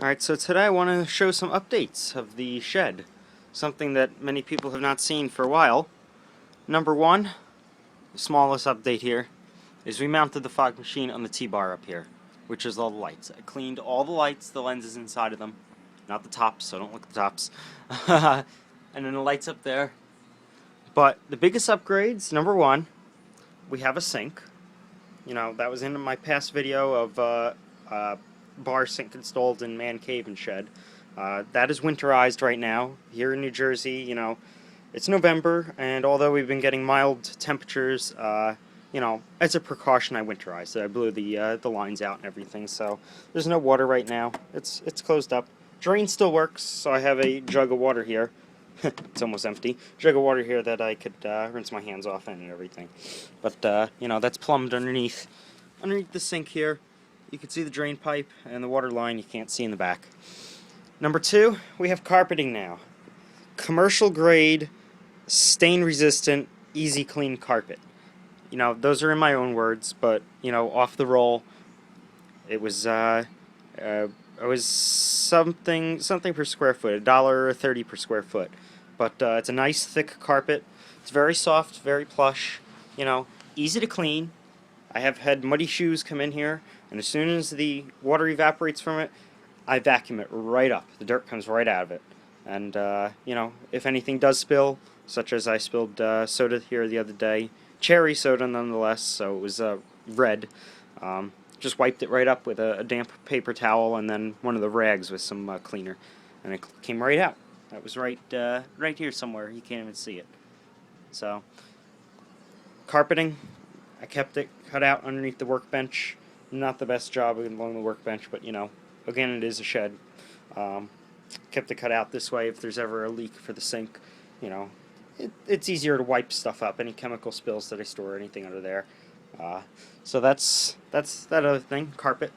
Alright, so today I want to show some updates of the shed. Something that many people have not seen for a while. Number one, the smallest update here, is we mounted the fog machine on the T-bar up here, which is all the lights. I cleaned all the lights, the lenses inside of them. Not the tops, so don't look at the tops. And then the lights up there. But the biggest upgrades, number one, we have a sink. You know, that was in my past video of bar sink installed in man cave and shed. That is winterized right now here in New Jersey. You know, it's November, and although we've been getting mild temperatures, you know, as a precaution, I winterized it. I blew the lines out and everything, so there's no water right now. It's closed up. Drain still works, so I have a jug of water here. It's almost empty. Jug of water here that I could rinse my hands off in and everything. But you know, that's plumbed underneath the sink here. You can see the drain pipe and the water line you can't see in the back. Number two, we have carpeting now. Commercial grade, stain resistant, easy clean carpet. You know, those are in my own words, but you know, off the roll, it was something per square foot, $1.30 per square foot. But it's a nice thick carpet. It's very soft, very plush. You know, easy to clean. I have had muddy shoes come in here, and as soon as the water evaporates from it, I vacuum it right up. The dirt comes right out of it. And, you know, if anything does spill, such as I spilled soda here the other day, cherry soda nonetheless, so it was red, just wiped it right up with a damp paper towel and then one of the rags with some cleaner, and it came right out. That was right here somewhere. You can't even see it. So, carpeting, I kept it cut out underneath the workbench. Not the best job along the workbench, but you know, again, it is a shed. Kept it cut out this way if there's ever a leak for the sink. You know, it's easier to wipe stuff up, any chemical spills that I store or anything under there. So that's that other thing, carpet.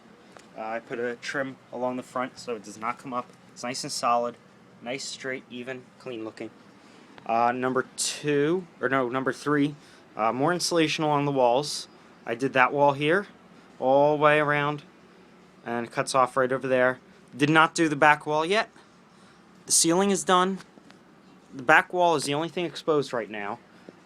I put a trim along the front so it does not come up. It's nice and solid, nice, straight, even, clean looking. Number three, more insulation along the walls. I did that wall here, all the way around, and it cuts off right over there. Did not do the back wall yet. The ceiling is done. The back wall is the only thing exposed right now.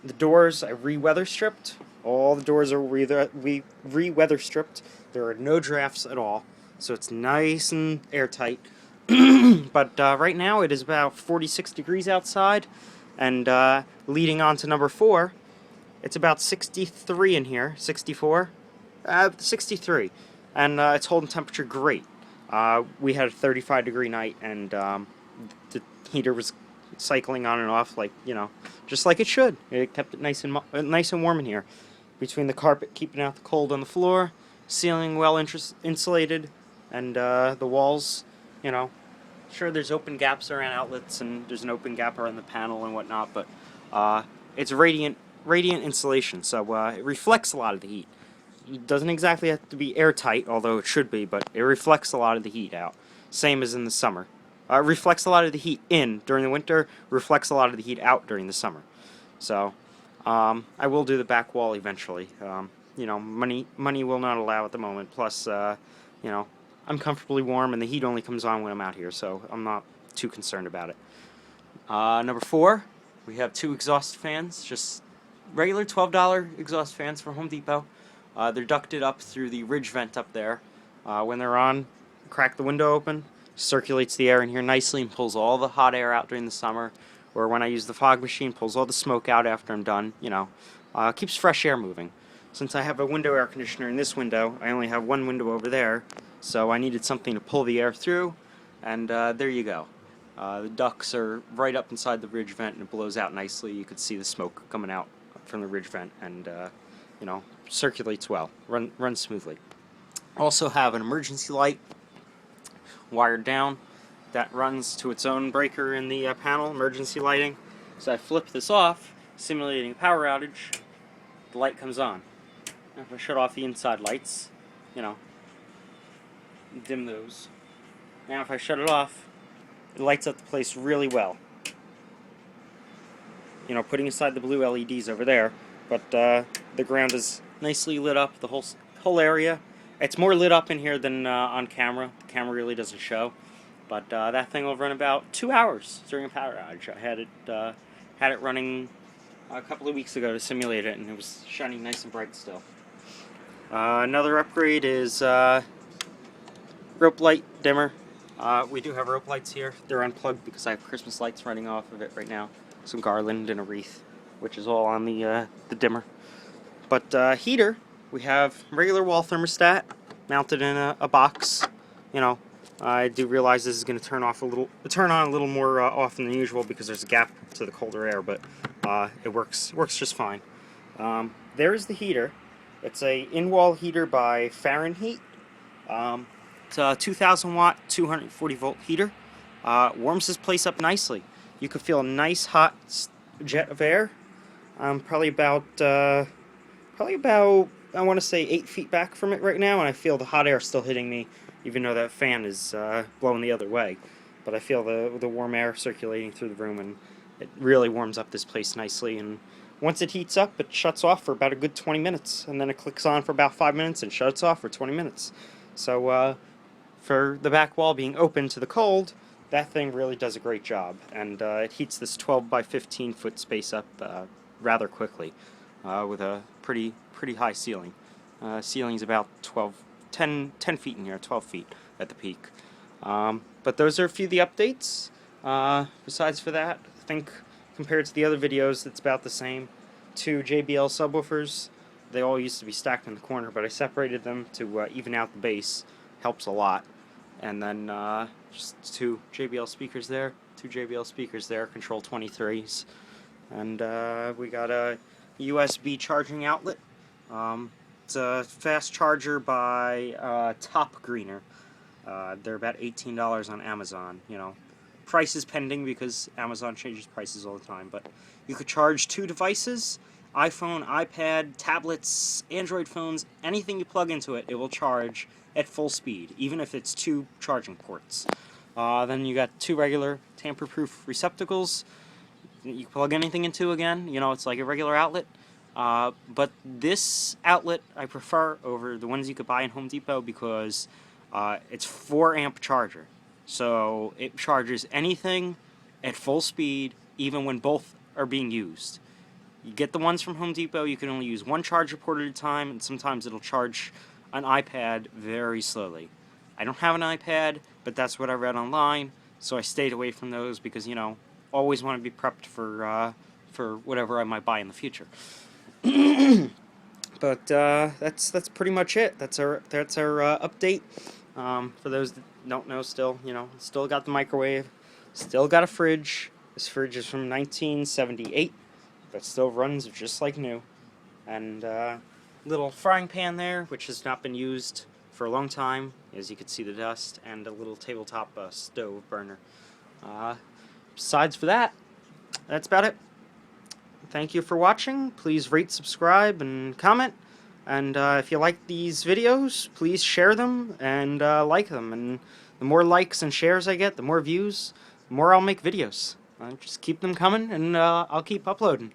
The doors I re-weather stripped. All the doors are re-weather stripped. There are no drafts at all, so it's nice and airtight. But right now it is about 46 degrees outside, and leading on to number four, it's about 63 in here, 64, 63, and it's holding temperature great. We had a 35-degree night, and the heater was cycling on and off, like, you know, just like it should. It kept it nice and warm in here. Between the carpet keeping out the cold on the floor, ceiling well insulated, and the walls, you know, sure there's open gaps around outlets and there's an open gap around the panel and whatnot, but it's radiant insulation, so it reflects a lot of the heat. It doesn't exactly have to be airtight, although it should be, but it reflects a lot of the heat out, same as in the summer. It reflects a lot of the heat in during the winter, reflects a lot of the heat out during the summer. So I will do the back wall eventually. You know, money will not allow at the moment. Plus, you know, I'm comfortably warm, and the heat only comes on when I'm out here, so I'm not too concerned about it. Number four, we have two exhaust fans, just regular $12 exhaust fans from Home Depot. They're ducted up through the ridge vent up there. When they're on, crack the window open, circulates the air in here nicely and pulls all the hot air out during the summer. Or when I use the fog machine, pulls all the smoke out after I'm done. You know, keeps fresh air moving. Since I have a window air conditioner in this window, I only have one window over there, so I needed something to pull the air through, and there you go. The ducts are right up inside the ridge vent, and it blows out nicely. You could see the smoke coming out from the ridge vent, and you know, circulates well, runs smoothly. Also have an emergency light wired down that runs to its own breaker in the panel, emergency lighting. So I flip this off, simulating a power outage. The light comes on. Now if I shut off the inside lights, you know, dim those. Now if I shut it off, it lights up the place really well. You know, putting aside the blue LEDs over there, but the ground is nicely lit up, the whole area, It's more lit up in here than on camera. The camera really doesn't show. But that thing will run about 2 hours during a power outage. I had it running a couple of weeks ago to simulate it, and it was shining nice and bright still. Another upgrade is rope light dimmer. We do have rope lights here. They're unplugged because I have Christmas lights running off of it right now. Some garland and a wreath, which is all on the dimmer. But heater, we have regular wall thermostat mounted in a box. You know, I do realize this is going to turn on a little more often than usual because there's a gap to the colder air, but it works just fine. There's the heater. It's a in-wall heater by Fahrenheit. It's a 2,000 watt, 240 volt heater. Warms this place up nicely. You could feel a nice hot jet of air. Probably about I want to say 8 feet back from it right now, and I feel the hot air still hitting me, even though that fan is blowing the other way. But I feel the warm air circulating through the room, and it really warms up this place nicely. And once it heats up, it shuts off for about a good 20 minutes, and then it clicks on for about 5 minutes and shuts off for 20 minutes. So for the back wall being open to the cold, that thing really does a great job, and it heats this 12 by 15 foot space up rather quickly with a pretty high ceiling. Ceiling's about 10 feet in here, 12 feet at the peak. But those are a few of the updates. Besides for that, I think compared to the other videos, it's about the same. 2 JBL subwoofers. They all used to be stacked in the corner, but I separated them to even out the bass. Helps a lot. And then just 2 JBL speakers there, 2 JBL speakers there, Control 23s. And we got a USB charging outlet. It's a fast charger by Top Greener. They're about $18 on Amazon. You know, price is pending because Amazon changes prices all the time. But you could charge 2 devices: iPhone, iPad, tablets, Android phones. Anything you plug into it, it will charge at full speed, even if it's 2 charging ports. Then you got 2 regular tamper-proof receptacles. You can plug anything into again. You know, it's like a regular outlet. But this outlet I prefer over the ones you could buy in Home Depot because it's 4 amp charger. So it charges anything at full speed, even when both are being used. You get the ones from Home Depot, you can only use 1 charger port at a time, and sometimes it'll charge an iPad very slowly. I don't have an iPad, but that's what I read online, so I stayed away from those because, you know, always want to be prepped for whatever I might buy in the future. But that's pretty much it. That's our update. For those that don't know, still got the microwave, still got a fridge. This fridge is from 1978, but still runs just like new. And little frying pan there, which has not been used for a long time, as you can see the dust, and a little tabletop stove burner. Besides for that, that's about it. Thank you for watching. Please rate, subscribe, and comment. And if you like these videos, please share them and like them. And the more likes and shares I get, the more views, the more I'll make videos. Just keep them coming, and I'll keep uploading.